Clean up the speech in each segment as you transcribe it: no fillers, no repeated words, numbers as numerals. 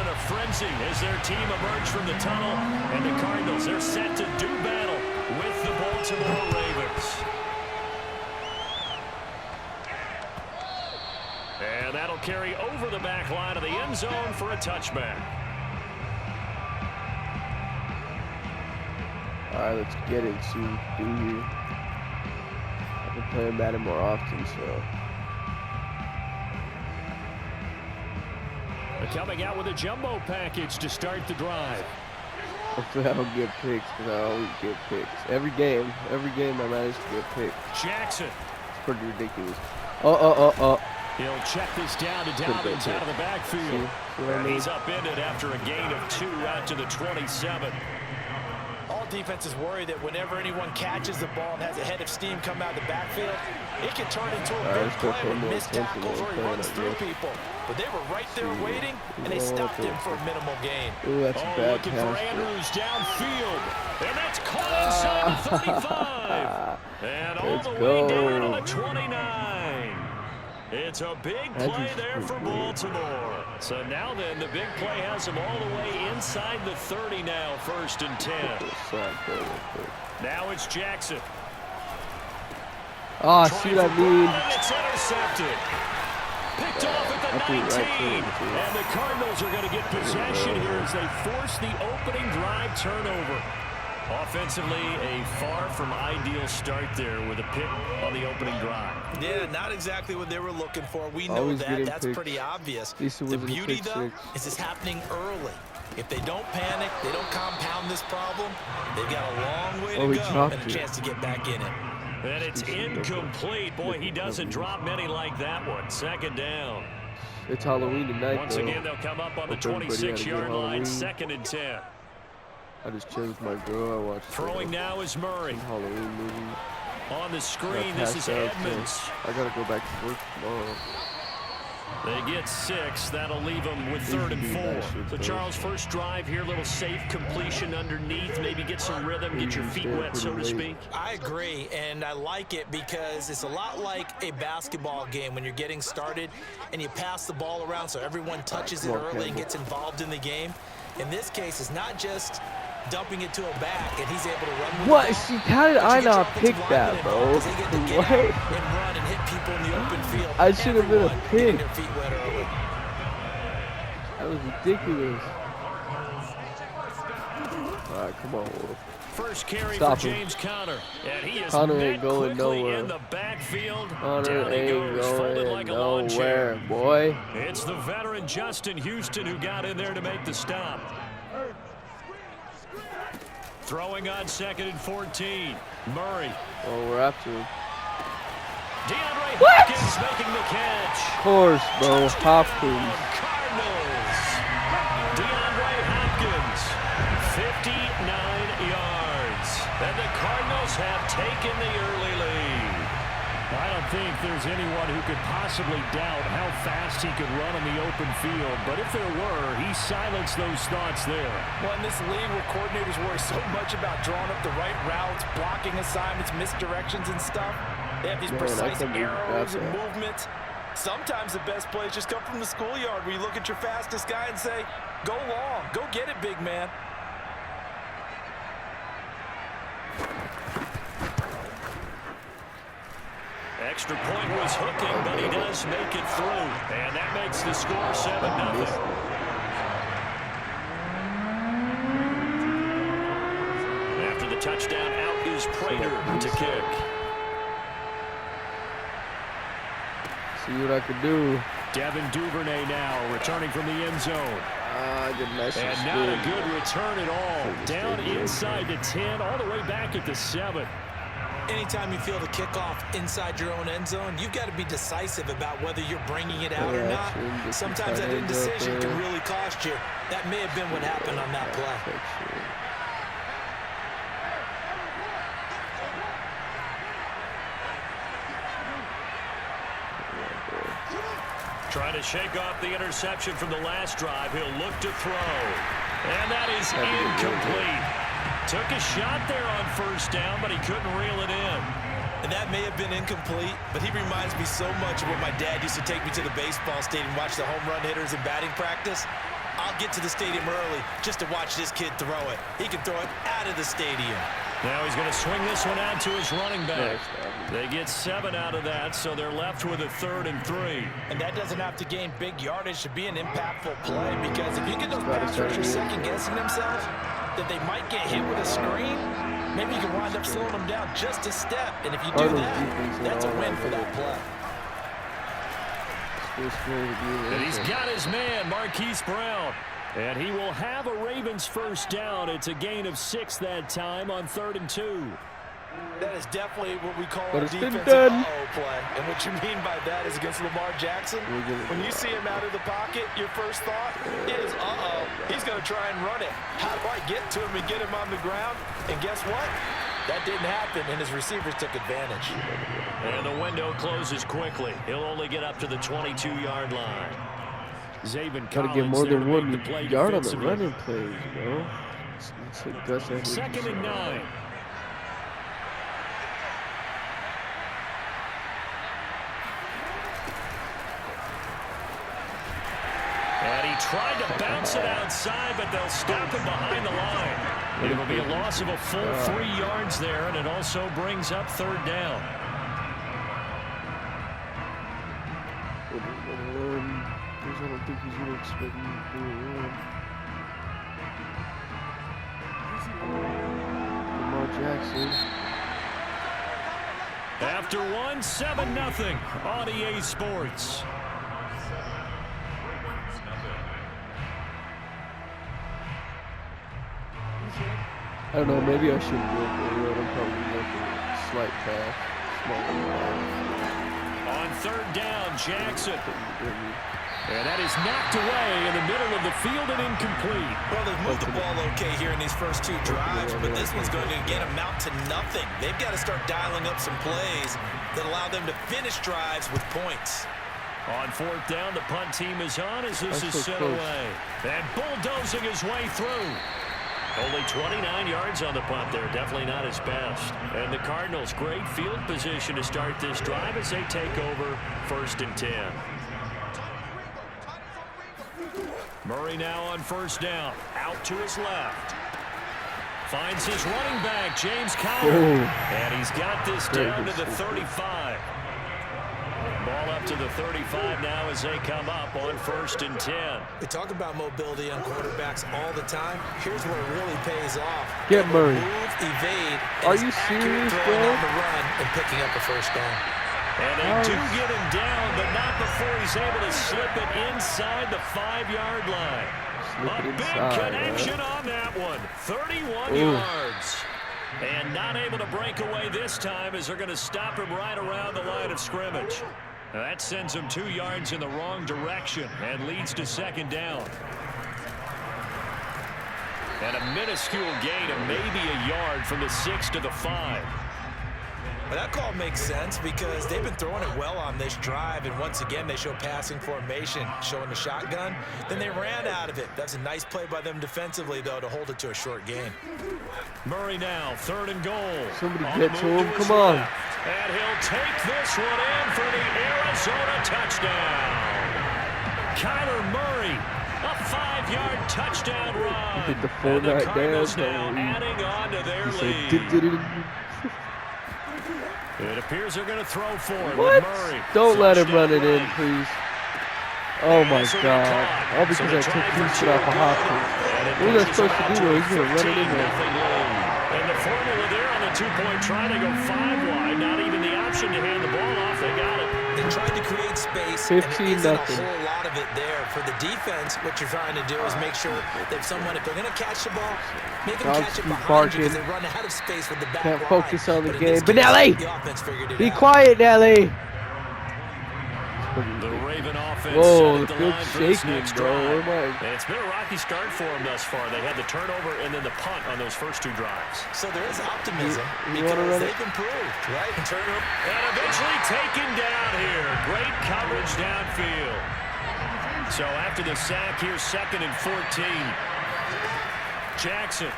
in a frenzy as their team emerged from the tunnel. And the Cardinals, they're set to do battle with the Baltimore Ravens. And that'll carry over the back line of the end zone for a touchback. All right, let's get it. See what we can do here. I've been playing Madden more often, so. Coming out with a jumbo package to start the drive. Hopefully I don't get picks, because I always get picks. Every game I manage to get picks. Jackson. It's pretty ridiculous. He'll check this down to Dobbins out of the backfield. He's upended after a gain of 2 out to the 27. All defenses worry that whenever anyone catches the ball and has a head of steam come out of the backfield, it can turn into a big play with missed tackles or he runs through people. But they were right there waiting, and they stopped him for a minimal gain. Ooh, that's a bad looking for Andrews downfield. And that's caught inside the 35. And all the way down to the 29. It's a big play there for Baltimore. So now then, the big play has him all the way inside the 30 now, 1st and 10. Now it's Jackson. See what I mean? It's intercepted. Picked off at the 19. And the Cardinals are going to get possession here as they force the opening drive turnover. Offensively, a far from ideal start there with a pick on the opening drive. Yeah, not exactly what they were looking for. We know that. That's pretty obvious. The beauty, though, is it's happening early. If they don't panic, they don't compound this problem, they've got a long way to go and a chance to get back in it. And it's incomplete. Boy, he doesn't drop many like that one. 2nd down. It's Halloween tonight, Once again, they'll come up on the 26-yard line, 2nd and 10. I just chilled with my girl. I watched throwing now is Murray. Halloween movie. On the screen, this is Edmonds. I gotta go back to work tomorrow. They get 6. That'll leave them with 3rd and 4. So Charles, first drive here, little safe completion underneath. Maybe get some rhythm, get your feet wet, so to speak. I agree, and I like it because it's a lot like a basketball game when you're getting started and you pass the ball around so everyone touches it early and gets involved in the game. In this case, it's not just dumping it to a back, and he's able to run with what? See, how did I not pick that, bro? What? And run and hit people in the open field. I should have been a pick. That was ridiculous. All right, come on, Wolf. First carry for James Conner, and he is met quickly in the backfield. Down he goes, folded like a lawn chair. Boy. It's the veteran Justin Houston who got in there to make the stop. Throwing on 2nd and 14. Murray. Oh, we're after him. DeAndre Hopkins making the catch. Of course, bro. Hopkins. Cardinals. DeAndre Hopkins. 59 yards. And the Cardinals have taken the early lead. I don't think there's anyone who could possibly doubt how fast he could run in the open field. But if there were, he silenced those thoughts there. Well, in this league where coordinators worry so much about drawing up the right routes, blocking assignments, misdirections and stuff, they have these precise arrows and movements. Sometimes the best plays just come from the schoolyard where you look at your fastest guy and say, go long, go get it, big man. Extra point was hooking, but he does make it through. And that makes the score 7-0. After the touchdown, out is Prater to kick. See what I can do. Devin Duvernay now returning from the end zone. And not a good return at all. Down inside the 10, all the way back at the 7. Anytime you feel the kickoff inside your own end zone, you've got to be decisive about whether you're bringing it out or not. Sometimes that indecision can really cost you. That may have been what happened on that play. Trying to shake off the interception from the last drive. He'll look to throw. And that is incomplete. Took a shot there on 1st down, but he couldn't reel it in. And that may have been incomplete, but he reminds me so much of when my dad used to take me to the baseball stadium and watch the home run hitters in batting practice. I'll get to the stadium early just to watch this kid throw it. He can throw it out of the stadium. Now he's going to swing this one out to his running back. They get 7 out of that, so they're left with a 3rd and 3. And that doesn't have to gain big yardage to be an impactful play, because if you get those pass rushers second-guessing themselves, that they might get hit with a screen, maybe you can wind up slowing them down just a step. And if you do that, that's a win for that play. And he's got his man, Marquise Brown. And he will have a Ravens first down. It's a gain of 6 that time on 3rd and 2. That is definitely what we call a defensive uh-oh play. And what you mean by that is against Lamar Jackson. When you see him out of the pocket, your first thought is, uh-oh, he's going to try and run it. How do I get to him and get him on the ground? And guess what? That didn't happen, and his receivers took advantage. And the window closes quickly. He'll only get up to the 22-yard line. Zaven got to get more than 1 yard on the running plays, you know? It's aggressive. 2nd and 9. And he tried to bounce it outside, but they'll stop him behind the line. It will be a loss of a full 3 yards there, and it also brings up 3rd down. I don't think he's going to expect me to do it. Lamar Jackson. After 1, 7-0 on EA Sports. I don't know, maybe I shouldn't go for it. I'm probably looking at a slight pass. On 3rd down, Jackson. And that is knocked away in the middle of the field and incomplete. Well, they've moved the ball okay here in these first 2 drives, but this one's going to, again, amount to nothing. They've got to start dialing up some plays that allow them to finish drives with points. On 4th down, the punt team is on as this is set away. And bulldozing his way through. Only 29 yards on the punt there. Definitely not his best. And the Cardinals, great field position to start this drive as they take over 1st and 10. Murray now on 1st down. Out to his left. Finds his running back, James Conner. And he's got this down to the 35. Ball up to the 35 now as they come up on 1st and 10. We talk about mobility on quarterbacks all the time. Here's where it really pays off. Get Murray. Move, evade, are you serious, bro? On the run and picking up a first down. And they do get him down, but not before he's able to slip it inside the 5-yard line. A big connection on that one. 31 yards. And not able to break away this time as they're going to stop him right around the line of scrimmage. Now that sends him 2 yards in the wrong direction and leads to 2nd down. And a minuscule gain of maybe a yard from the 6 to the 5. Well, that call makes sense because they've been throwing it well on this drive, and once again they show passing formation, showing the shotgun. Then they ran out of it. That's a nice play by them defensively, though, to hold it to a short gain. Murray now, 3rd and goal. Somebody get to him, come on. And he'll take this one in for the Arizona touchdown. Kyler Murray, a 5-yard touchdown run. I think the 4-yard Cardinals now adding on to their lead. It appears they're going to throw for it. What? Murray. Don't let him run it in, please. Oh my God. All because I took 2 shit off of Hopkins. What was I supposed to do though? He's going to run it in there. And the formula there on the 2-point try, they go 5 wide. Not even the option to hand the ball off. They got it. They tried to create space. 15-0. A whole lot of it there. For the defense, what you're trying to do is make sure that someone, if they're going to catch the ball, make them catch it behind you because they run out of space with the back line. Can't focus on the game. But Nelly! Be quiet, Nelly! The Raven offense. Whoa, the field's shaking, bro. And it's been a rocky start for them thus far. They had the turnover and then the punt on those first 2 drives. So there is optimism because they've improved, right? And eventually taken down here. Great coverage downfield. So after the sack, here's 2nd and 14. Jackson.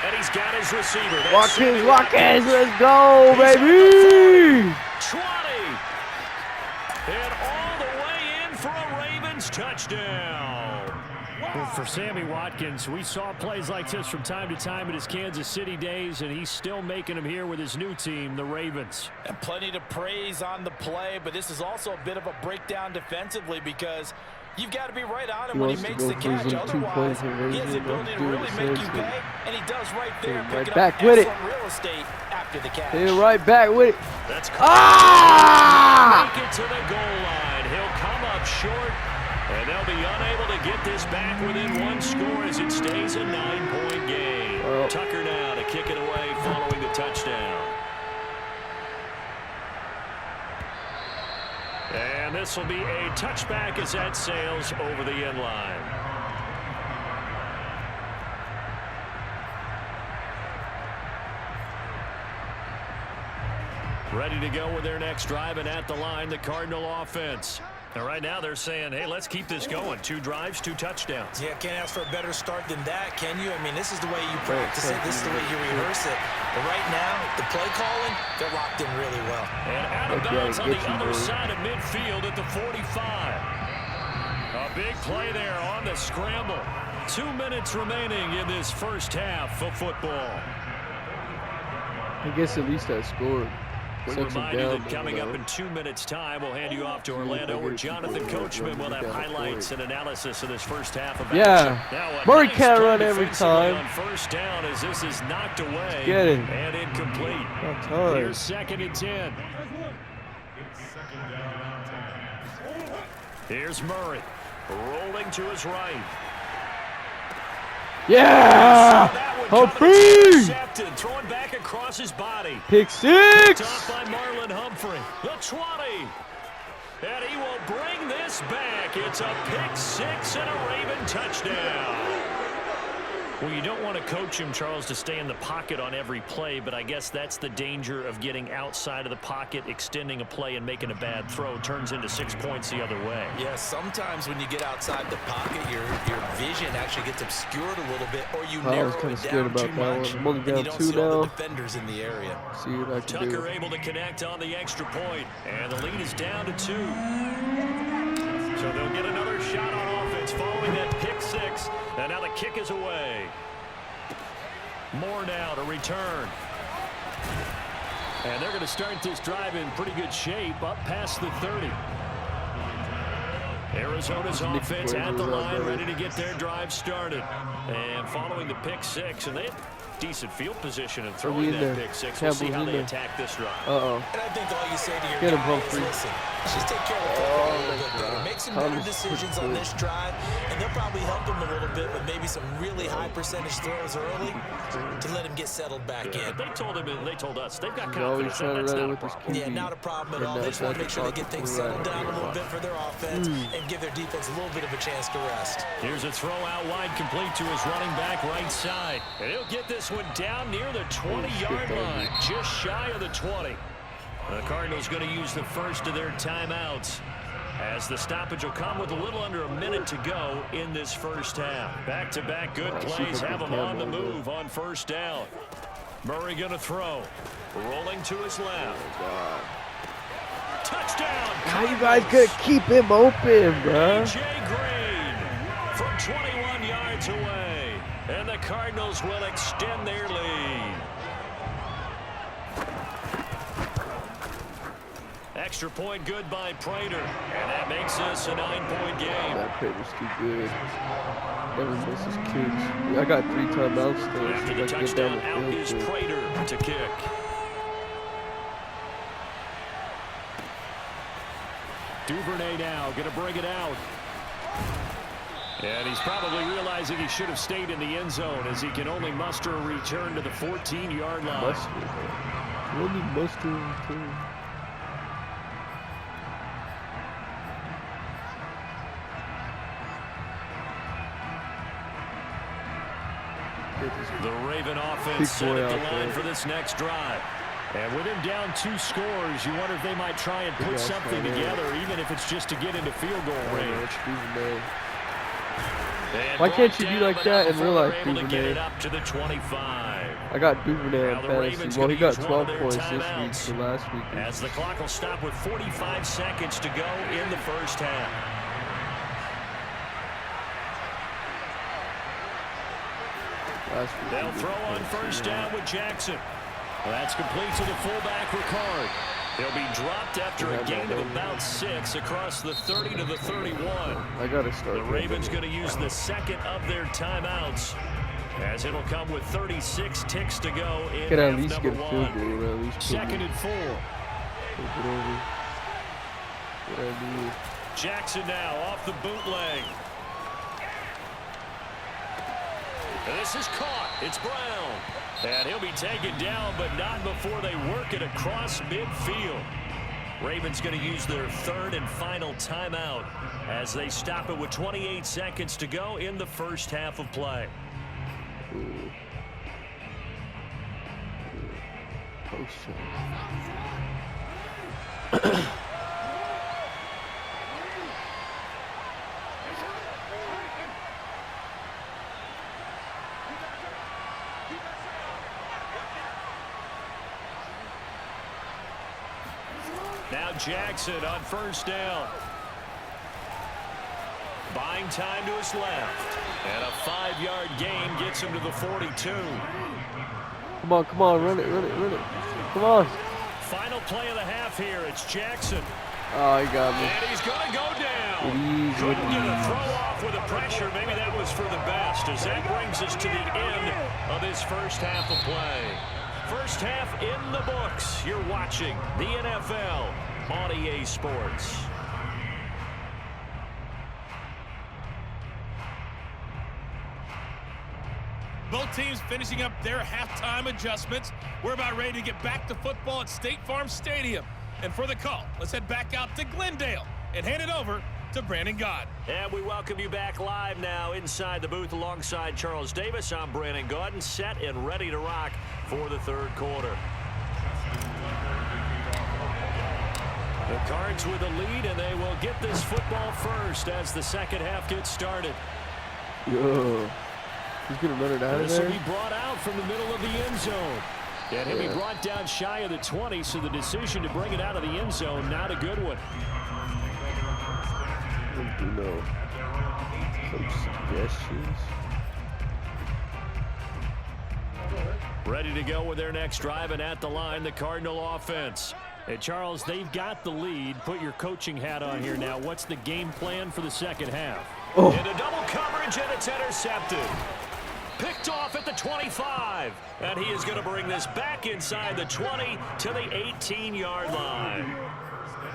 And he's got his receiver. Watkins, let's go, baby! 20. And all the way in for a Ravens touchdown. For Sammy Watkins, we saw plays like this from time to time in his Kansas City days, and he's still making them here with his new team, the Ravens. And plenty to praise on the play, but this is also a bit of a breakdown defensively because you've got to be right on him when he makes the catch. Otherwise, he has the ability to really make you pay, and he does right there, picking up excellent real estate after the catch. Hit right back with it. That's Make it to the goal line. He'll come up short, and they'll be unable to get this back within one score as it stays a 9-point game. Tucker now to kick it away following the touchdown. And this will be a touchback as that sails over the end line. Ready to go with their next drive, and at the line, the Cardinal offense. And right now they're saying, hey, let's keep this going. 2 drives, 2 touchdowns. Yeah, can't ask for a better start than that, can you? I mean, this is the way you practice it. This is the way you rehearse it. But right now, the play calling, they're locked in really well. And out of bounds on the other side of midfield at the 45. A big play there on the scramble. 2 minutes remaining in this first half of football. I guess at least I scored. We remind you that coming up in 2 minutes' time, we'll hand you off to Orlando, where Jonathan Coachman will have highlights and analysis of this first half of action. Yeah, Murray can't run every time. On first down as this is knocked away and incomplete. Here's 2nd and 10. Here's Murray rolling to his right. Yeah! Humphrey! Throwing back across his body. Pick 6! Off by Marlon Humphrey. The 20. And he will bring this back. It's a pick 6 and a Raven touchdown. Well, you don't want to coach him, Charles, to stay in the pocket on every play, but I guess that's the danger of getting outside of the pocket, extending a play, and making a bad throw. Turns into 6 points the other way. Yeah, sometimes when you get outside the pocket, your vision actually gets obscured a little bit, or you narrow it down too much, I'm only down and you don't 2 see all now. the defenders in the area. See what I can do. Tucker able to connect on the extra point, and the lead is down to 2. So they'll get another shot on offense following that pick 6, and now the kick is away. Moore now to return. And they're going to start this drive in pretty good shape, up past the 30. Arizona's offense at the line, ready to get their drive started. And following the pick 6, and they have decent field position and throwing that pick 6. We'll see how they attack this drive. And I think all you say to your guy is, listen, just take care of the football a little bit better. Make some better decisions on this drive, and they'll probably help him a little bit with maybe some really high percentage throws early to let him get settled back in. They told us they've got confidence that that's not a problem. Yeah, not a problem at all. They just want to make sure they get things settled down a little bit for their offense and give their defense a little bit of a chance to rest. Here's a throw out wide, complete to his running back right side. And he'll get this one down near the 20-yard line, just shy of the 20. The Cardinals going to use the first of their timeouts, as the stoppage will come with a little under a minute to go in this first half. Back-to-back good plays have them on the move on first down. Murray going to throw. Rolling to his left. Touchdown! How you guys could keep him open, bro? A.J. Green from 21 yards away. And the Cardinals will extend their lead. Extra point good by Prater. And that makes this a 9-point game. That Prater's too good. Never misses kicks. I got 3 timeouts still. After the touchdown, out is Prater to kick. Duvernay now going to bring it out. And he's probably realizing he should have stayed in the end zone, as he can only muster a return to the 14-yard line. Only muster a return. The Raven offense set at the line for this next drive. And with him down 2 scores, you wonder if they might try and put something together, even if it's just to get into field goal range. Why can't you do like that in real life, Duvernay? Up to the 25. I got Duvernay on fantasy. Well, he got 12 points this week for last week. As the clock will stop with 45 seconds to go in the first half. They'll throw on first down with Jackson. Well, that's complete to the fullback, Ricard. He'll be dropped after a gain of about 6 across the 30 to the 31. I gotta start. The Ravens going to use the second of their timeouts, as it'll come with 36 ticks to go in Could at half least number get a field 1. goal. At least 2nd and 4. What I need. Jackson now off the bootleg. And this is caught. It's Brown. And he'll be taken down, but not before they work it across midfield. Ravens going to use their 3rd and final timeout as they stop it with 28 seconds to go in the first half of play. Post Now Jackson on first down. Buying time to his left. And a 5-yard gain gets him to the 42. Come on, run it. Come on. Final play of the half here. It's Jackson. Oh, he got me. And he's going to go down. Couldn't get a throw off with the pressure. Maybe that was for the best, as that brings us to the end of this first half of play. First half in the books. You're watching the NFL on EA Sports. Both teams finishing up their halftime adjustments. We're about ready to get back to football at State Farm Stadium. And for the call, let's head back out to Glendale and hand it over to Brandon Gaud. And we welcome you back live now inside the booth alongside Charles Davis. I'm Brandon Gaud, set and ready to rock for the third quarter. The Cards with the lead, and they will get this football first as the second half gets started. Yo. He's going to run it out of there. This will be brought out from the middle of the end zone. And he'll be brought down shy of the 20, so the decision to bring it out of the end zone, not a good one. No. Some suggestions. Ready to go with their next drive, and at the line, the Cardinal offense. Hey, Charles, they've got the lead. Put your coaching hat on here now. What's the game plan for the second half? Oh. Into double coverage, and it's intercepted. Picked off at the 25. And he is going to bring this back inside the 20 to the 18-yard line.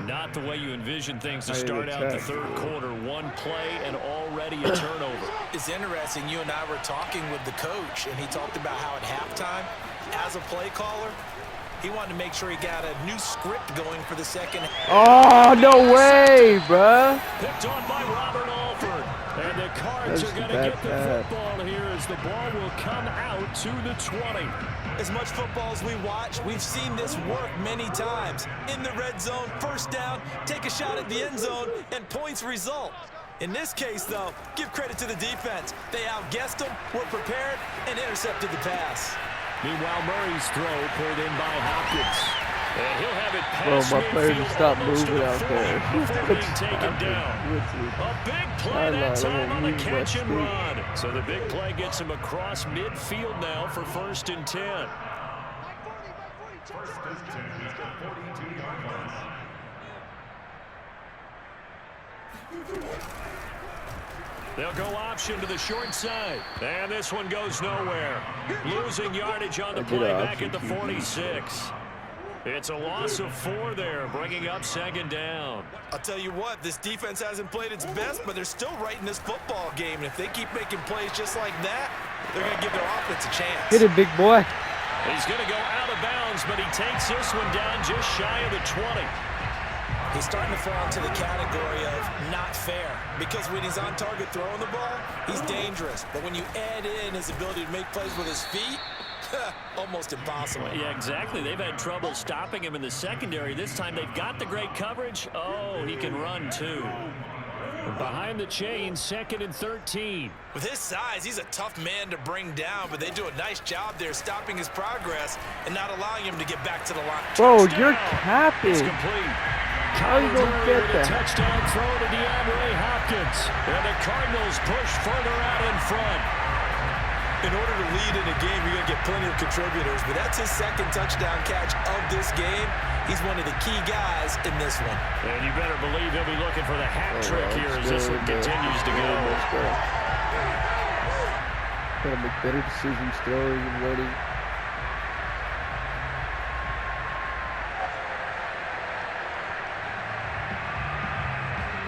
Not the way you envision things to start out the third quarter. One play and already a turnover. It's interesting. You and I were talking with the coach, and he talked about how at halftime, as a play caller, he wanted to make sure he got a new script going for the second half. Oh, no way, bruh. Picked on by Robert Alford. And the Cards are going to get the football here as the ball will come out to the 20. As much football as we watch, we've seen this work many times. In the red zone, first down, take a shot at the end zone, and points result. In this case, though, give credit to the defense. They outguessed them, were prepared, and intercepted the pass. Meanwhile, Murray's throw pulled in by Hopkins. And he'll have it past my players just stopped moving out there. Before being taken down. A big play that time on the catch and run. So the big play gets him across midfield now for 1st and 10. They'll go option to the short side. And this one goes nowhere. Losing yardage on the play back at the 46. It's a loss of 4 there, bringing up 2nd down. I'll tell you what, this defense hasn't played its best, but they're still right in this football game. And if they keep making plays just like that, they're going to give their offense a chance. Hit it, big boy. He's going to go out of bounds, but he takes this one down just shy of the 20. He's starting to fall into the category of not fair, because when he's on target throwing the ball, he's dangerous. But when you add in his ability to make plays with his feet, almost impossible. Yeah, exactly. They've had trouble stopping him in the secondary. This time they've got the great coverage. Oh, he can run too. Behind the chain, 2nd and 13. With his size, he's a tough man to bring down, but they do a nice job there stopping his progress and not allowing him to get back to the line. Bro, you're capping. It's complete. How you gonna get that? Touchdown throw to DeAndre Hopkins. And the Cardinals push further out in front. In order to lead in a game, you're going to get plenty of contributors, but that's his second touchdown catch of this game. He's one of the key guys in this one. And you better believe he'll be looking for the hat trick here as this one continues to go. Gotta make better decisions, throwing and running.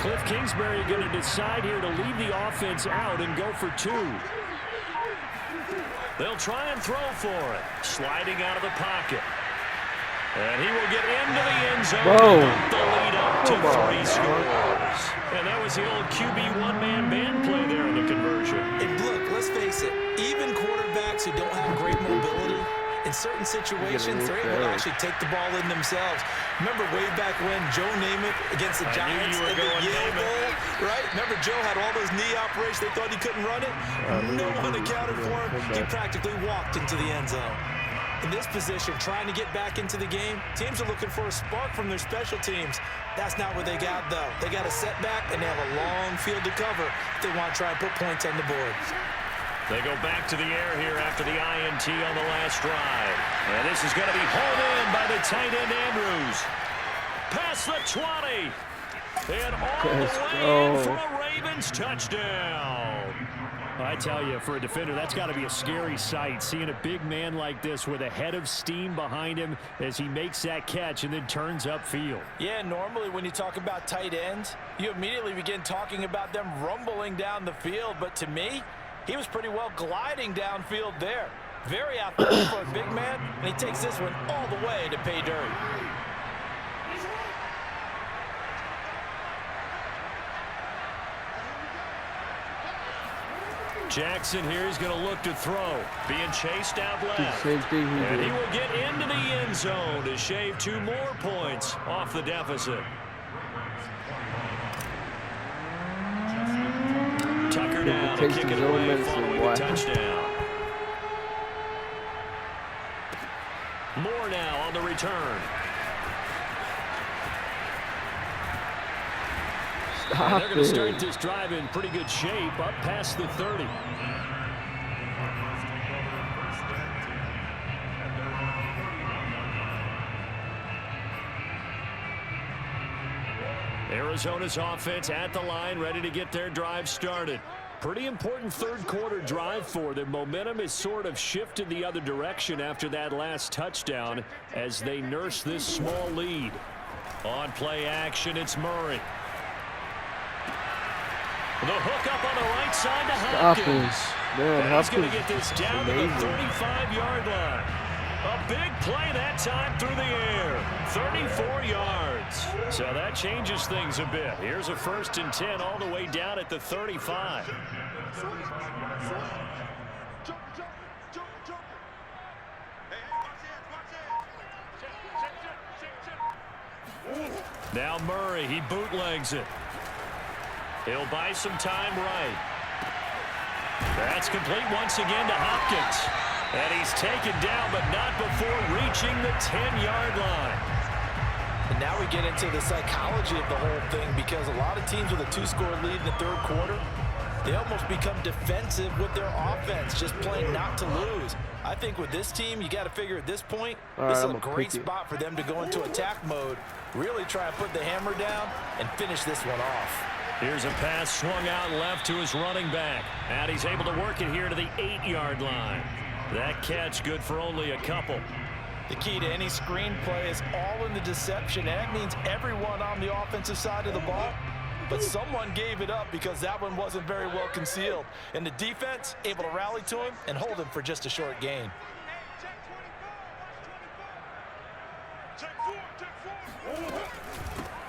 Cliff Kingsbury going to decide here to leave the offense out and go for two. They'll try and throw for it. Sliding out of the pocket. And he will get into the end zone. Whoa. The lead up to 3 scores. And that was the old QB one-man band play there in the conversion. And look, let's face it, even quarterbacks who don't have great mobility, in certain situations, they're able to actually take the ball in themselves. Remember way back when Joe Namath against the Giants in the Yale Bowl, right? Remember Joe had all those knee operations. They thought he couldn't run it. No one accounted for him. He practically walked into the end zone. In this position, trying to get back into the game, teams are looking for a spark from their special teams. That's not what they got, though. They got a setback, and they have a long field to cover if they want to try and put points on the board. They go back to the air here after the INT on the last drive. And this is going to be hauled in by the tight end Andrews. Past the 20. And all the way in for a Ravens touchdown. I tell you, for a defender, that's got to be a scary sight, seeing a big man like this with a head of steam behind him as he makes that catch and then turns upfield. Yeah, normally when you talk about tight ends, you immediately begin talking about them rumbling down the field. But to me, he was pretty well gliding downfield there. Very athletic for a big man, and he takes this one all the way to pay dirt. Jackson here is going to look to throw. Being chased out left. Same thing he and did. he will get into the end zone to shave 2 more points off the deficit. Tucker down to kick it away following the touchdown. Moore now on the return. And they're going to start this drive in pretty good shape, up past the 30. Arizona's offense at the line, ready to get their drive started. Pretty important third quarter drive for them. Momentum is sort of shifted the other direction after that last touchdown as they nurse this small lead. On play action, it's Murray. The hook up on the right side to Hopkins. Man, he's going to get this down to the 35-yard line. A big play that time through the air. 34 yards. So that changes things a bit. Here's a 1st and 10 all the way down at the 35. Now Murray, he bootlegs it. He'll buy some time right. That's complete once again to Hopkins. And he's taken down, but not before reaching the 10-yard line. And now we get into the psychology of the whole thing, because a lot of teams with a 2-score lead in the third quarter, they almost become defensive with their offense, just playing not to lose. I think with this team, you got to figure at this point, this is a great spot for them to go into attack mode, really try and put the hammer down and finish this one off. Here's a pass swung out left to his running back. And he's able to work it here to the 8-yard line. That catch good for only a couple. The key to any screenplay is all in the deception. And that means everyone on the offensive side of the ball. But someone gave it up because that one wasn't very well concealed. And the defense able to rally to him and hold him for just a short gain.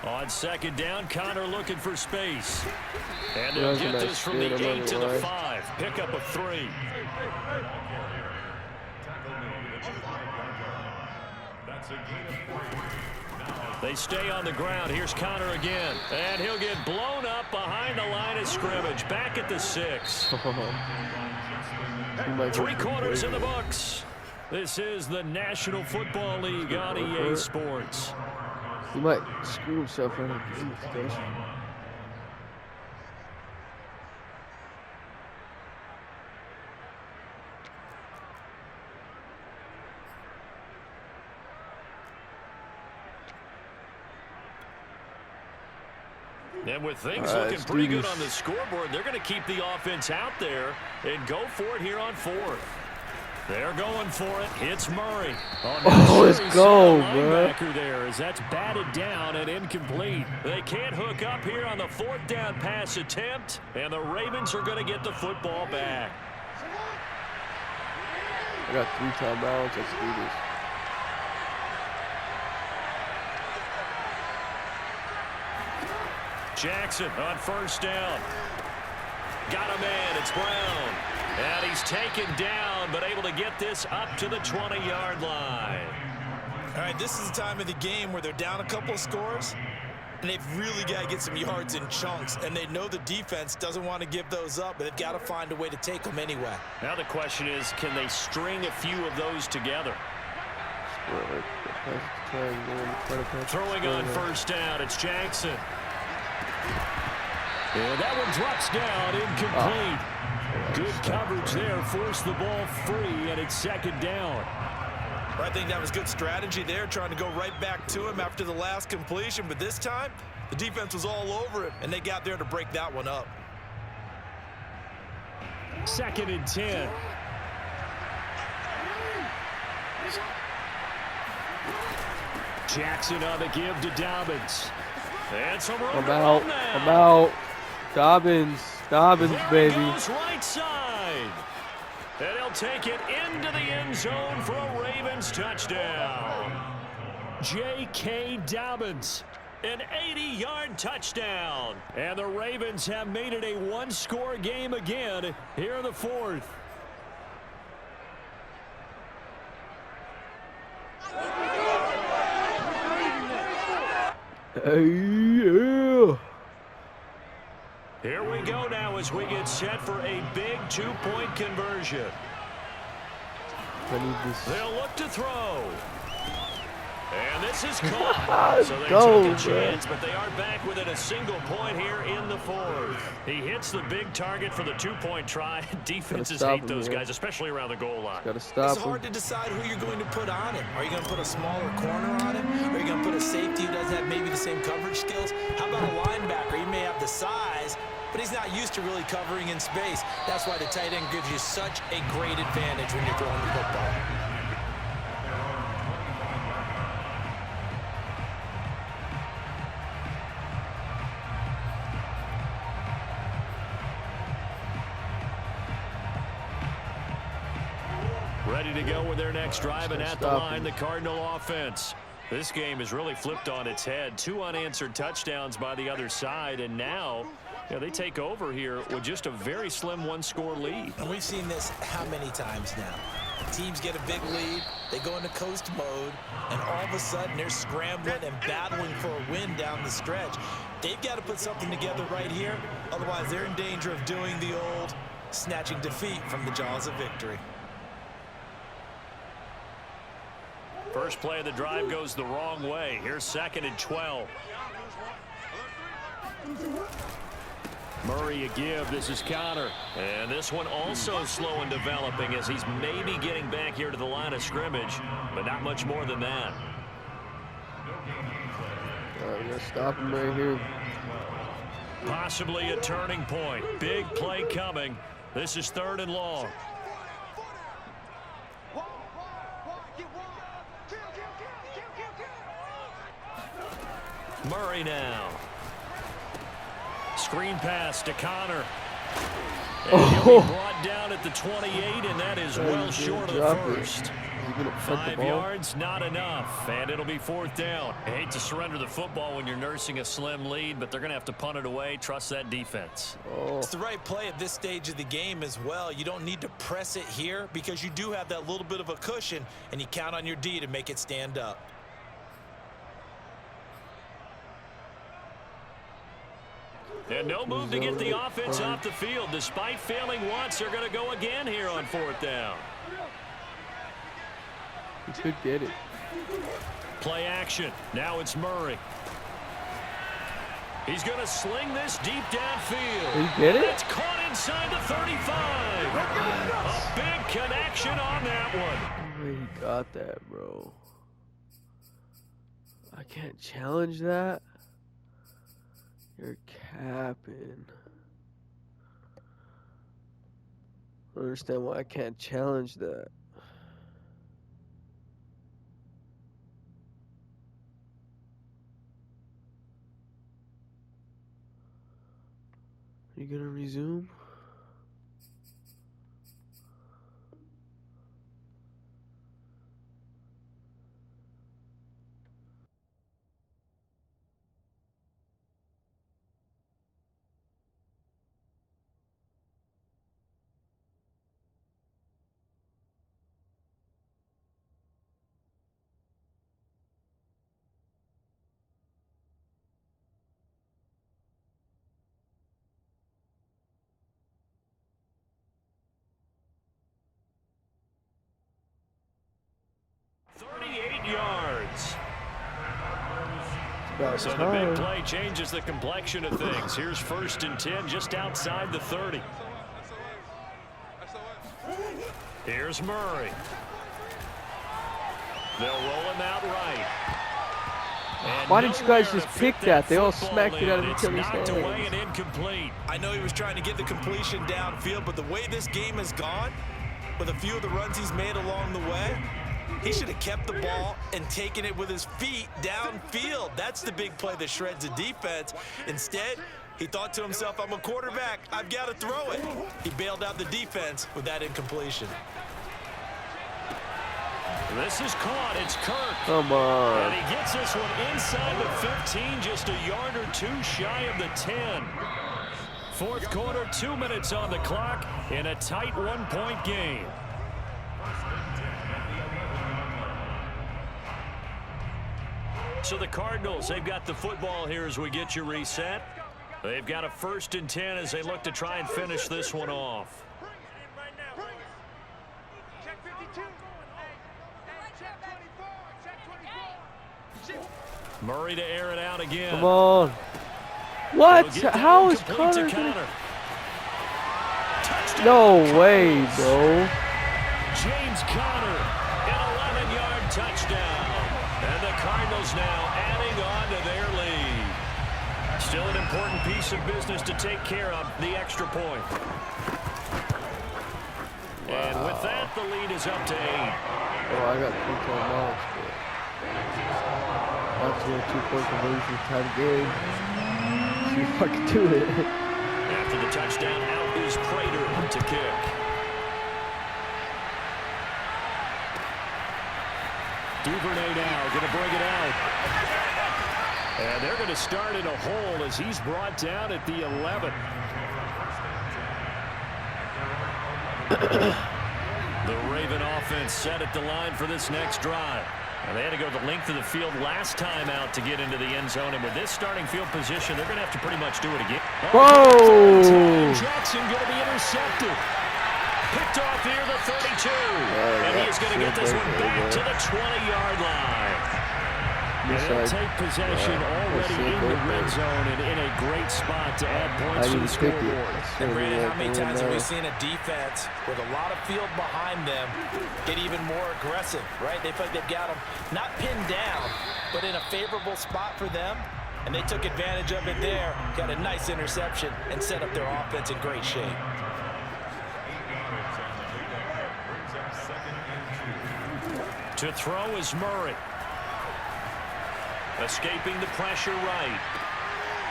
On 2nd down, Connor looking for space. And they'll get this from the 8 to the 5. Pick up a 3. They stay on the ground. Here's Connor again. And he'll get blown up behind the line of scrimmage. Back at the 6. 3 quarters in the books. This is the National Football League on EA Sports. He might screw himself in a game if he does. And with things looking pretty good on the scoreboard, they're going to keep the offense out there and go for it here on 4th. They're going for it. It's Murray. Let's go, bro. There as that's batted down and incomplete. They can't hook up here on the 4th down pass attempt, and the Ravens are going to get the football back. I got 3 timeouts. Let's do this. Jackson on 1st down. Got a man. It's Brown. And he's taken down, but able to get this up to the 20-yard line. All right, this is the time of the game where they're down a couple of scores, and they've really got to get some yards in chunks, and they know the defense doesn't want to give those up, but they've got to find a way to take them anyway. Now the question is, can they string a few of those together? Throwing on 1st down, it's Jackson. And that one drops down, incomplete. Good coverage there, forced the ball free, and it's 2nd down. I think that was good strategy there, trying to go right back to him after the last completion, but this time, the defense was all over him, and they got there to break that one up. 2nd and 10. Jackson on the give to Dobbins. And some I'm out. Dobbins, baby. Goes right side. And he'll take it into the end zone for a Ravens touchdown. J.K. Dobbins, an 80-yard touchdown. And the Ravens have made it a 1-score game again here in the 4th. Hey, yeah. Here we go now as we get set for a big 2-point conversion. They'll look to throw. And this is caught. So they took a chance, but they are back within a single point here in the 4th. He hits the big target for the 2-point try. Defenses hate those guys, especially around the goal line. Gotta stop It's hard to decide who you're going to put on him. Are you going to put a smaller corner on him? Are you going to put a safety who doesn't have maybe the same coverage skills? How about a linebacker? He may have the size, but he's not used to really covering in space. That's why the tight end gives you such a great advantage when you're throwing the football. Ready to go with their next drive, and at the line, the Cardinal offense. This game is really flipped on its head. 2 unanswered touchdowns by the other side, and now they take over here with just a very slim 1-score lead. And we've seen this how many times now? Teams get a big lead, they go into coast mode, and all of a sudden they're scrambling and battling for a win down the stretch. They've got to put something together right here, otherwise they're in danger of doing the old snatching defeat from the jaws of victory. First play of the drive goes the wrong way. Here's 2nd and 12. Murray a give. This is Connor. And this one also slow in developing as he's maybe getting back here to the line of scrimmage, but not much more than that. All right, we're going to stop him right here. Possibly a turning point. Big play coming. This is 3rd and long. Murray now. Screen pass to Connor. And he'll be brought down at the 28, and that is well short of the first. 5 yards, not enough, and it'll be 4th down. I hate to surrender the football when you're nursing a slim lead, but they're going to have to punt it away. Trust that defense. It's the right play at this stage of the game as well. You don't need to press it here because you do have that little bit of a cushion, and you count on your D to make it stand up. And no move to get the offense off the field. Despite failing once, they're going to go again here on 4th down. He could get it. Play action. Now it's Murray. He's going to sling this deep downfield. Did he get it? It's caught inside the 35. A big connection on that one. He got that, bro. I can't challenge that. You're capping. I don't understand why I can't challenge that. Are you gonna resume? Yards. So the time. big play changes the complexion of things. Here's 1st and 10 just outside the 30. Here's Murray. They'll roll him out right. And why didn't you guys just pick that? They all smacked it out of each other's hands. Away and hands. incomplete. I know he was trying to get the completion downfield, but the way this game has gone, with a few of the runs he's made along the way, he should have kept the ball and taken it with his feet downfield. That's the big play that shreds the defense. Instead, he thought to himself, I'm a quarterback, I've got to throw it. He bailed out the defense with that incompletion. This is caught. It's Kirk. Come on. And he gets this one inside the 15, just a yard or two shy of the 10. 4th quarter, 2 minutes on the clock in a tight 1-point game. So the Cardinals, they've got the football here as we get you reset. They've got a 1st and 10 as they look to try and finish this one off. Murray to air it out again. Come on. What? How is Connor gonna... No way, bro. James Conner, an 11-yard touchdown. And the Cardinals now adding on to their lead. Still an important piece of business to take care of, the extra point. Wow. And with that, the lead is up to 8. Oh, I got 3 timeouts, but that's a 2-point conversion kind of game. See if I can do it. After the touchdown, out is Prater to kick. Duvernay now going to bring it out. And they're going to start in a hole as he's brought down at the 11. The Raven offense set at the line for this next drive. And they had to go the length of the field last time out to get into the end zone. And with this starting field position, they're going to have to pretty much do it again. Whoa! Jackson going to be intercepted. Picked off here, the 32. And he's going to get this one back to the 20-yard line. And they'll take possession already in the red zone and in a great spot to add points to the scoreboard. And Brandon, how many times have we seen a defense with a lot of field behind them get even more aggressive, right? They feel like they've got them not pinned down, but in a favorable spot for them. And they took advantage of it there, got a nice interception, and set up their offense in great shape. To throw is Murray. Escaping the pressure right.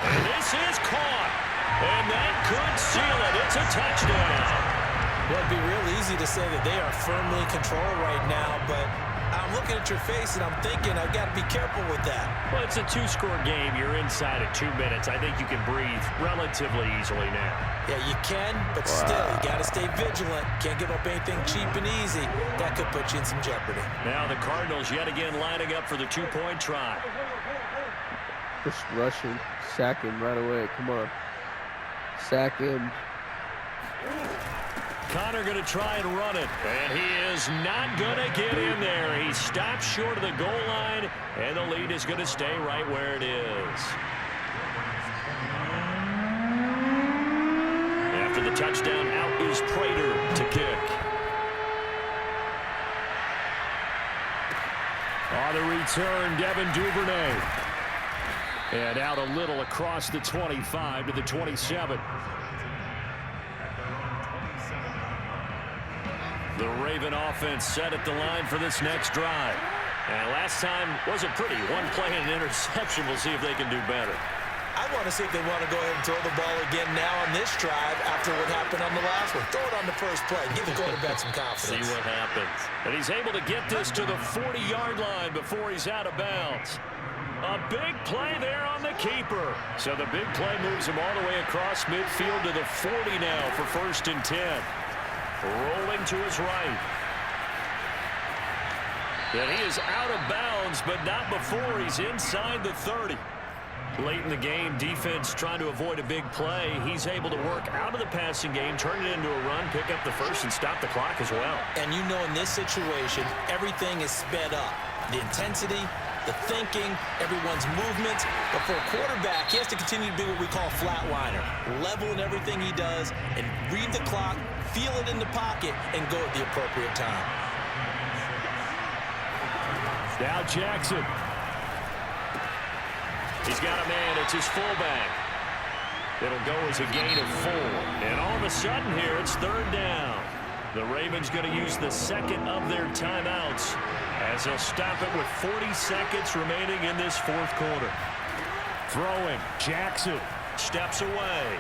And this is caught. And that could seal it. It's a touchdown. Well, it'd be real easy to say that they are firmly in control right now, but I'm looking at your face and I'm thinking I've got to be careful with that. Well, it's a 2-score game. You're inside at 2 minutes. I think you can breathe relatively easily now. Yeah, you can, but still, you got to stay vigilant. Can't give up anything cheap and easy. That could put you in some jeopardy. Now the Cardinals yet again lining up for the 2-point try. Just rushing. Sack him right away. Come on. Sack him. Connor going to try and run it. And he is not going to get in there. He stops short of the goal line, and the lead is going to stay right where it is. After the touchdown, out is Prater to kick. On the return, Devin Duvernay. And out a little across the 25 to the 27. The Raven offense set at the line for this next drive. And last time wasn't pretty. One play and an interception. We'll see if they can do better. I want to see if they want to go ahead and throw the ball again now on this drive after what happened on the last one. Throw it on the first play. Give the quarterback some confidence. See what happens. And he's able to get this to the 40-yard line before he's out of bounds. A big play there on the keeper. So the big play moves him all the way across midfield to the 40 now for 1st and 10. Rolling to his right. And he is out of bounds, but not before he's inside the 30. Late in the game, defense trying to avoid a big play. He's able to work out of the passing game, turn it into a run, pick up the first, and stop the clock as well. And you know in this situation, everything is sped up. The intensity, the thinking, everyone's movement. But for a quarterback, he has to continue to be what we call a flatliner. Level in everything he does and read the clock, feel it in the pocket, and go at the appropriate time. Now Jackson. He's got a man. It's his fullback. It'll go as a gain of 4. And all of a sudden here, it's 3rd down. The Ravens going to use the second of their timeouts as they'll stop it with 40 seconds remaining in this 4th quarter. Throwing. Jackson steps away.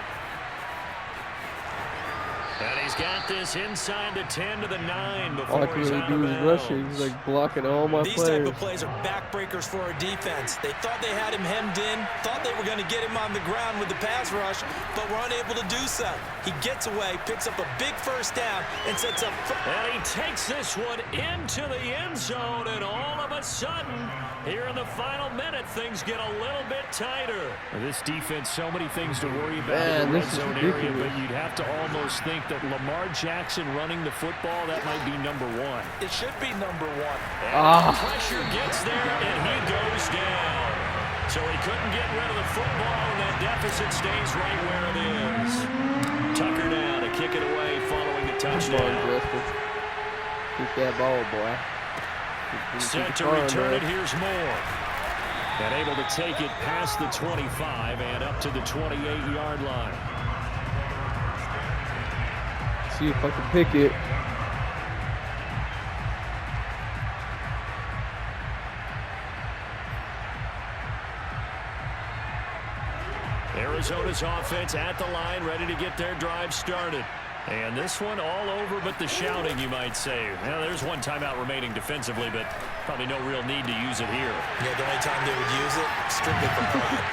And he's got this inside the 10 to the 9 before all I can he's really out do of is bounds. rushing. He's like blocking all my These players. type of plays are backbreakers for a defense. They thought they had him hemmed in, thought they were going to get him on the ground with the pass rush, but were unable to do so. He gets away, picks up a big 1st down, and sets up. And he takes this one into the end zone, and all of a sudden, here in the final minute, things get a little bit tighter. This defense, so many things to worry about in the red zone area, but you'd have to almost think that Lamar Jackson running the football, that might be number 1. It should be number 1. And the pressure gets there, and he goes down. So he couldn't get rid of the football, and that deficit stays right where it is. Tucker now to kick it away following the touchdown. Keep that ball, boy. Set to return it. Here's Moore. And able to take it past the 25 and up to the 28-yard line. See if I can pick it. Arizona's offense at the line, ready to get their drive started. And this one all over but the shouting, you might say. Now, there's one timeout remaining defensively, but probably no real need to use it here. Yeah, the only time they would use it, strictly for pride.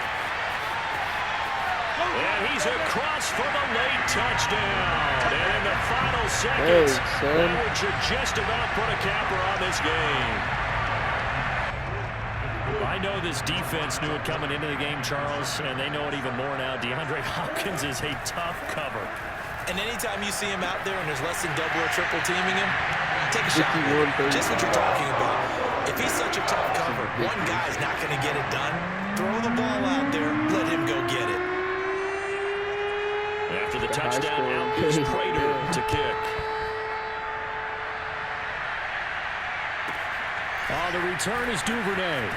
And he's across for the late touchdown. And in the final seconds, that should just about put a capper on this game. I know this defense knew it coming into the game, Charles, and they know it even more now. DeAndre Hopkins is a tough cover. And anytime you see him out there and there's less than double or triple teaming him, take a shot. Just what you're talking about. If he's such a tough cover, one guy's not going to get it done. Throw the ball out there, let him go get it. After the touchdown, out goes Prater to kick. The return is Duvernay.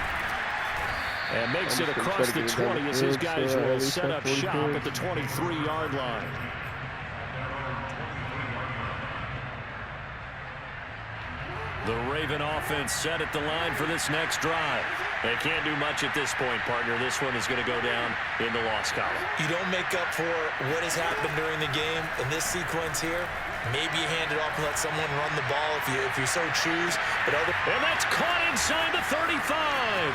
And makes it across the 20 as his guys will set up shop at the 23-yard line. The Raven offense set at the line for this next drive. They can't do much at this point, partner. This one is going to go down in the loss column. You don't make up for what has happened during the game in this sequence here. Maybe you hand it off and let someone run the ball if you so choose. And that's caught inside the 35.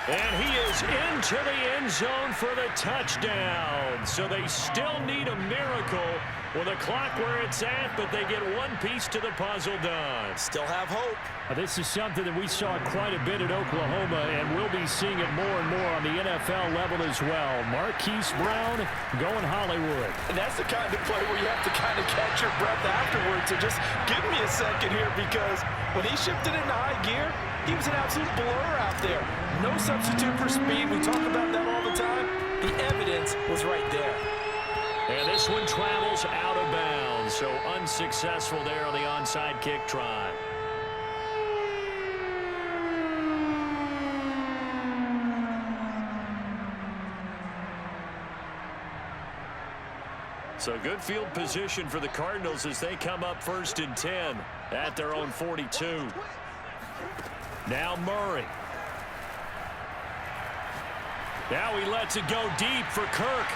And he is into the end zone for the touchdown. So they still need a miracle with a clock where it's at, but they get one piece to the puzzle done. Still have hope. This is something that we saw quite a bit at Oklahoma, and we'll be seeing it more and more on the NFL level as well. Marquise Brown going Hollywood. And that's the kind of play where you have to kind of catch your breath afterwards. So just give me a second here, because when he shifted into high gear, he was an absolute blur out there. No substitute for speed. We talk about that all the time. The evidence was right there. And this one travels out of bounds, so unsuccessful there on the onside kick try. So good field position for the Cardinals as they come up 1st and 10 at their own 42. Now Murray. Now he lets it go deep for Kirk.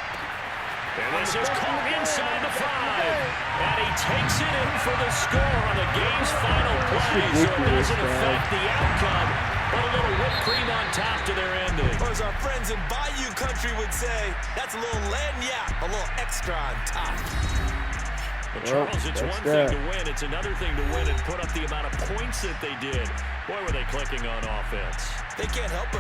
And this is caught inside the 5. And he takes it in for the score on the game's final play. So it doesn't affect the outcome, but a little whipped cream on top to their ending. Or as our friends in Bayou Country would say, that's a little lagniappe, a little extra on top. Well, Charles, it's one thing to win. It's another thing to win and put up the amount of points that they did. Boy, were they clicking on offense. They can't help it.